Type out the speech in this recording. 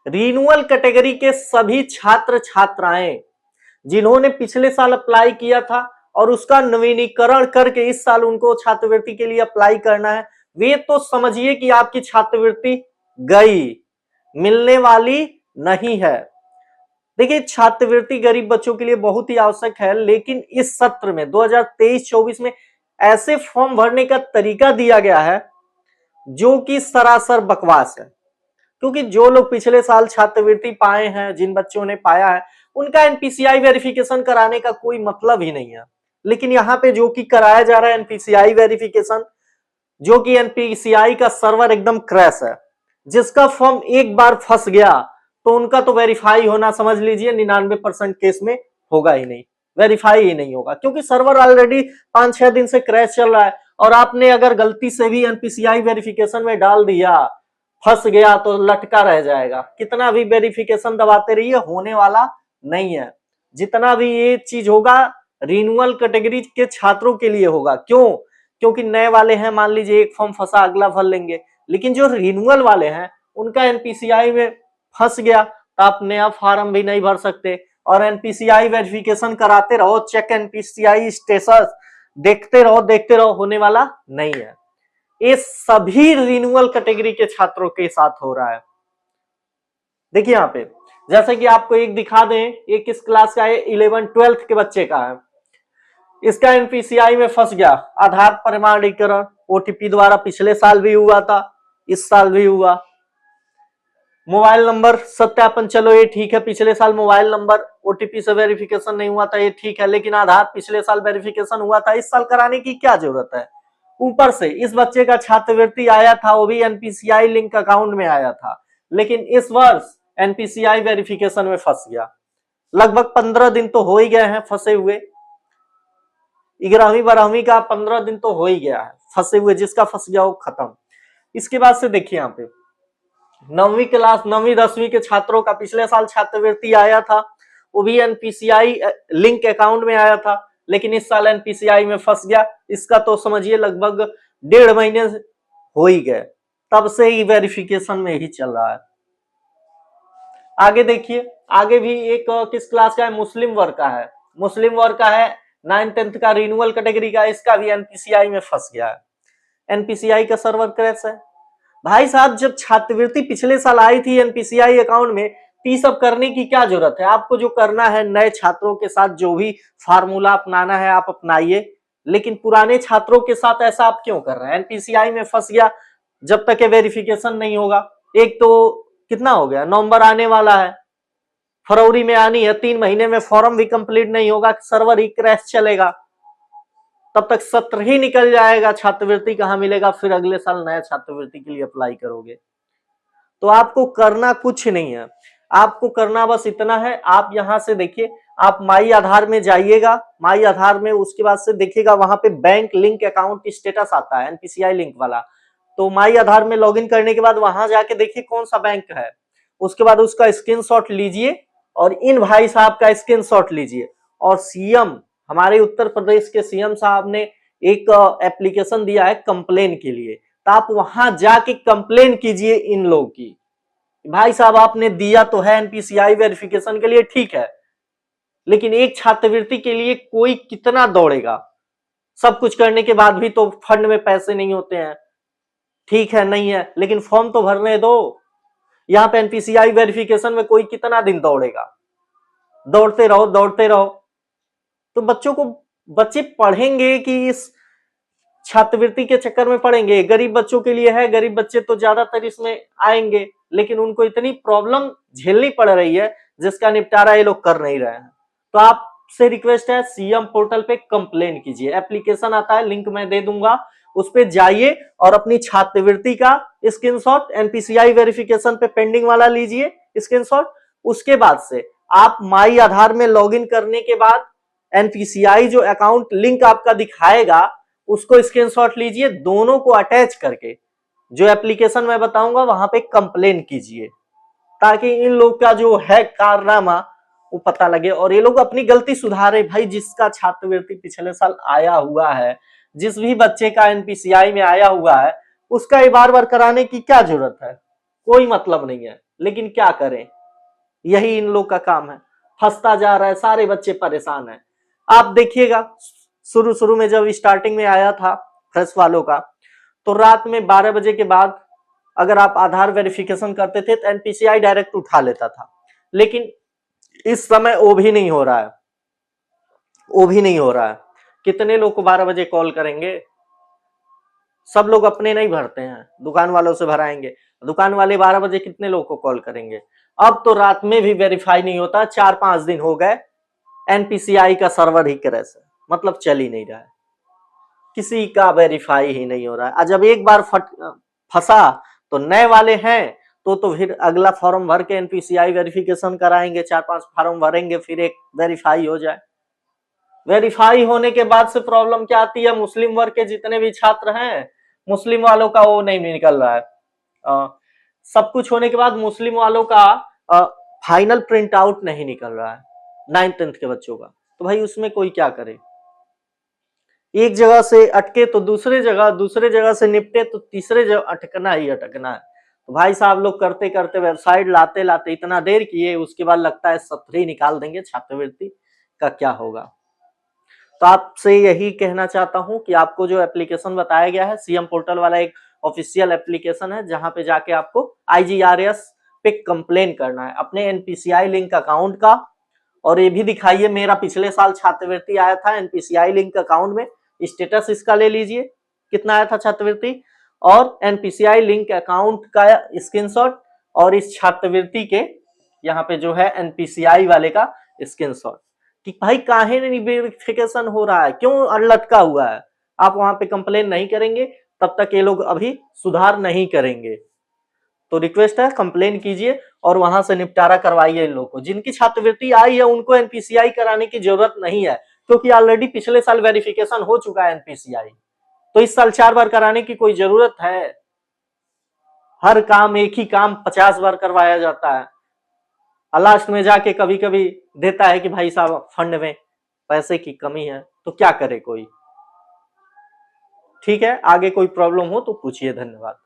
Renewal category के सभी छात्र छात्राएं जिन्होंने पिछले साल अप्लाई किया था और उसका नवीनीकरण करके इस साल उनको छात्रवृत्ति के लिए अप्लाई करना है, वे तो समझिए कि आपकी छात्रवृत्ति गई, मिलने वाली नहीं है। देखिए, छात्रवृत्ति गरीब बच्चों के लिए बहुत ही आवश्यक है, लेकिन इस सत्र में 2023-24 में ऐसे फॉर्म भरने का तरीका दिया गया है जो कि सरासर बकवास है। क्योंकि जो लोग पिछले साल छात्रवृत्ति पाए हैं, जिन बच्चों ने पाया है, उनका एनपीसीआई वेरिफिकेशन कराने का कोई मतलब ही नहीं है। लेकिन यहाँ पे जो कि कराया जा रहा है एनपीसीआई वेरिफिकेशन, जो कि एनपीसीआई का सर्वर एकदम क्रैश है, जिसका फॉर्म एक बार फंस गया तो उनका तो वेरीफाई होना समझ लीजिए 99% केस में होगा ही नहीं, वेरीफाई ही नहीं होगा, क्योंकि सर्वर ऑलरेडी 5-6 दिन से क्रैश चल रहा है। और आपने अगर गलती से भी एनपीसीआई वेरिफिकेशन में डाल दिया, फंस गया, तो लटका रह जाएगा। कितना भी वेरिफिकेशन दबाते रहिए, होने वाला नहीं है। जितना भी ये चीज होगा रिन्यूअल कैटेगरी के छात्रों के लिए होगा। क्यों? क्योंकि नए वाले हैं, मान लीजिए एक फॉर्म फंसा, अगला भर लेंगे, लेकिन जो रिन्यूअल वाले हैं उनका एनपीसीआई में फंस गया तो आप नया फॉर्म भी नहीं भर सकते। और एनपीसीआई वेरिफिकेशन कराते रहो, चेक एनपीसीआई स्टेटस देखते रहो, होने वाला नहीं है। ये सभी रिन्यूअल कैटेगरी के छात्रों के साथ हो रहा है। देखिए यहाँ पे जैसे कि आपको एक दिखा दें, ये किस क्लास का है, 11-12 के बच्चे का है। इसका एनपीसीआई में फंस गया, आधार प्रमाणीकरण ओटीपी द्वारा पिछले साल भी हुआ था, इस साल भी हुआ। मोबाइल नंबर सत्यापन, चलो ये ठीक है, पिछले साल मोबाइल नंबर ओटीपी से वेरिफिकेशन नहीं हुआ था, ये ठीक है, लेकिन आधार पिछले साल वेरिफिकेशन हुआ था, इस साल कराने की क्या जरूरत है। ऊपर से इस बच्चे का छात्रवृत्ति आया था, वो भी एनपीसीआई लिंक अकाउंट में आया था, लेकिन इस वर्ष एनपीसीआई वेरिफिकेशन में फंस गया। लगभग 15 दिन तो हो ही गए हैं फंसे हुए, 11वीं-12वीं का 15 दिन तो हो ही गया है फंसे हुए, जिसका फंस गया वो खत्म। इसके बाद से देखिए यहाँ पे 9वीं क्लास 9वीं-10वीं के छात्रों का पिछले साल छात्रवृत्ति आया था, वो भी एनपीसीआई लिंक अकाउंट में आया था, लेकिन इस साल एनपीसीआई में फंस गया। इसका तो समझिए लगभग 1.5 महीने हो ही गए, तब से ही वेरिफिकेशन में ही चल रहा है। आगे देखिए, आगे भी एक किस क्लास का है, मुस्लिम वर्ग का है, मुस्लिम वर्ग का है 9th-10th का रिन्यूअल कैटेगरी का, इसका भी एनपीसीआई में फंस गया है। एनपीसीआई का सर्वर क्रैश है। भाई साहब, जब छात्रवृत्ति पिछले साल आई थी एनपीसीआई अकाउंट में, तो सब करने की क्या जरूरत है। आपको जो करना है नए छात्रों के साथ जो भी फार्मूला अपनाना है आप अपनाइए, लेकिन पुराने छात्रों के साथ ऐसा आप क्यों कर रहे हैं। एनपीसीआई में फंस गया, जब तक वेरिफिकेशन नहीं होगा। एक तो कितना हो गया, नवंबर आने वाला है, फरवरी में आनी है, 3 महीने में फॉर्म भी कंप्लीट नहीं होगा, सर्वर ही क्रैश चलेगा, तब तक सत्र ही निकल जाएगा, छात्रवृत्ति कहां मिलेगा, फिर अगले साल नया छात्रवृत्ति के लिए अप्लाई करोगे। तो आपको करना कुछ नहीं है, आपको करना बस इतना है, आप यहां से देखिए, आप माई आधार में जाइएगा, माई आधार में उसके बाद से देखिएगा वहां पे बैंक लिंक अकाउंट स्टेटस आता है, एनपीसीआई लिंक वाला। तो माई आधार में लॉगिन करने के बाद वहां जाके देखिए कौन सा बैंक है, उसके बाद उसका स्क्रीनशॉट लीजिए और इन भाई साहब का स्क्रीनशॉट लीजिए। और सीएम, हमारे उत्तर प्रदेश के सीएम साहब ने एक एप्लीकेशन दिया है कंप्लेन के लिए, तो आप वहां जाके कंप्लेन कीजिए इन लोगों की। भाई साहब, आपने दिया तो है एनपीसीआई वेरिफिकेशन के लिए, ठीक है, लेकिन एक छात्रवृत्ति के लिए कोई कितना दौड़ेगा। सब कुछ करने के बाद भी तो फंड में पैसे नहीं होते हैं, ठीक है, नहीं है, लेकिन फॉर्म तो भरने दो। यहाँ पे एनपीसीआई वेरिफिकेशन में कोई कितना दिन दौड़ेगा। दौड़ते रहो। तो बच्चे पढ़ेंगे कि इस छात्रवृत्ति के चक्कर में पढ़ेंगे। गरीब बच्चों के लिए है, गरीब बच्चे तो ज्यादातर इसमें आएंगे, लेकिन उनको इतनी प्रॉब्लम झेलनी पड़ रही है जिसका निपटारा ये लोग कर नहीं रहे हैं। तो आपसे रिक्वेस्ट है, सीएम पोर्टल पे कंप्लेन कीजिए, एप्लीकेशन आता है, लिंक मैं दे दूंगा, उस पे जाइए और अपनी छात्रवृत्ति का स्क्रीनशॉट, एनपीसीआई वेरिफिकेशन पे पेंडिंग वाला लीजिए स्क्रीनशॉट। उसके बाद से आप माई आधार में लॉगिन करने के बाद एनपीसीआई जो अकाउंट लिंक आपका दिखाएगा उसको स्क्रीनशॉट लीजिए, दोनों को अटैच करके जो एप्लीकेशन मैं बताऊंगा वहां पे कंप्लेन कीजिए, ताकि इन लोग का जो है कारनामा वो पता लगे और ये लोग अपनी गलती सुधारे। भाई, जिसका छात्रवृत्ति पिछले साल आया हुआ है, जिस भी बच्चे का एनपीसीआई में आया हुआ है, उसका ये बार बार कराने की क्या जरूरत है, कोई मतलब नहीं है। लेकिन क्या करें, यही इन लोग का काम है, फंसता जा रहा है, सारे बच्चे परेशान हैं। आप देखिएगा शुरू शुरू में जब स्टार्टिंग में आया था फ्रेश वालों का, तो रात में 12 बजे के बाद अगर आप आधार वेरिफिकेशन करते थे तो एनपीसीआई डायरेक्ट उठा लेता था, लेकिन इस समय वो भी नहीं हो रहा है, वो भी नहीं हो रहा है। कितने लोग को 12 बजे कॉल करेंगे, सब लोग अपने नहीं भरते हैं, दुकान वालों से भराएंगे, दुकान वाले 12 बजे कितने लोग को कॉल करेंगे। अब तो रात में भी वेरीफाई नहीं होता, 4-5 दिन हो गए एनपीसीआई का सर्वर ही क्रैश है, मतलब चल ही नहीं रहा है, किसी का वेरीफाई ही नहीं हो रहा है। जब एक बार फंसा तो नए वाले हैं तो फिर अगला फॉर्म भर के एनपीसीआई वेरिफिकेशन कराएंगे, 4-5 फॉर्म भरेंगे, फिर एक वेरीफाई हो जाए। वेरीफाई होने के बाद से प्रॉब्लम क्या आती है, मुस्लिम वर्ग के जितने भी छात्र हैं, मुस्लिम वालों का वो नहीं निकल रहा है। सब कुछ होने के बाद मुस्लिम वालों का फाइनल प्रिंट आउट नहीं निकल रहा है 9th 10th के बच्चों का, तो भाई उसमें कोई क्या करे। एक जगह से अटके तो दूसरे जगह से निपटे तो तीसरे जगह अटकना ही अटकना है। तो भाई साहब लोग करते करते वेबसाइट लाते लाते इतना देर किए, उसके बाद लगता है सत्र निकाल देंगे, छात्रवृत्ति का क्या होगा। तो आपसे यही कहना चाहता हूं कि आपको जो एप्लीकेशन बताया गया है, सीएम पोर्टल वाला एक ऑफिशियल एप्लीकेशन है, जहां पे जाके आपको आईजीआरएस पे कंप्लेन करना है अपने एनपीसीआई लिंक अकाउंट का। और ये भी दिखाइए मेरा पिछले साल छात्रवृत्ति आया था एनपीसीआई लिंक अकाउंट में, स्टेटस इसका ले लीजिए कितना आया था छात्रवृत्ति, और एनपीसीआई लिंक अकाउंट का स्क्रीनशॉट, और इस छात्रवृत्ति के यहाँ पे जो है एनपीसीआई वाले का स्क्रीनशॉट, कि भाई काहे नहीं वेरिफिकेशन हो रहा है, क्यों लटका हुआ है। आप वहां पे कंप्लेन नहीं करेंगे तब तक ये लोग अभी सुधार नहीं करेंगे। तो रिक्वेस्ट है कंप्लेन कीजिए और वहां से निपटारा करवाइए इन लोगों को। जिनकी छात्रवृत्ति आई है उनको एनपीसीआई कराने की जरूरत नहीं है, क्योंकि ऑलरेडी पिछले साल वेरिफिकेशन हो चुका है एनपीसीआई, तो इस साल 4 बार कराने की कोई जरूरत है। हर काम एक ही काम 50 बार करवाया जाता है, लास्ट में जाके कभी कभी देता है कि भाई साहब फंड में पैसे की कमी है, तो क्या करे कोई। ठीक है, आगे कोई प्रॉब्लम हो तो पूछिए। धन्यवाद।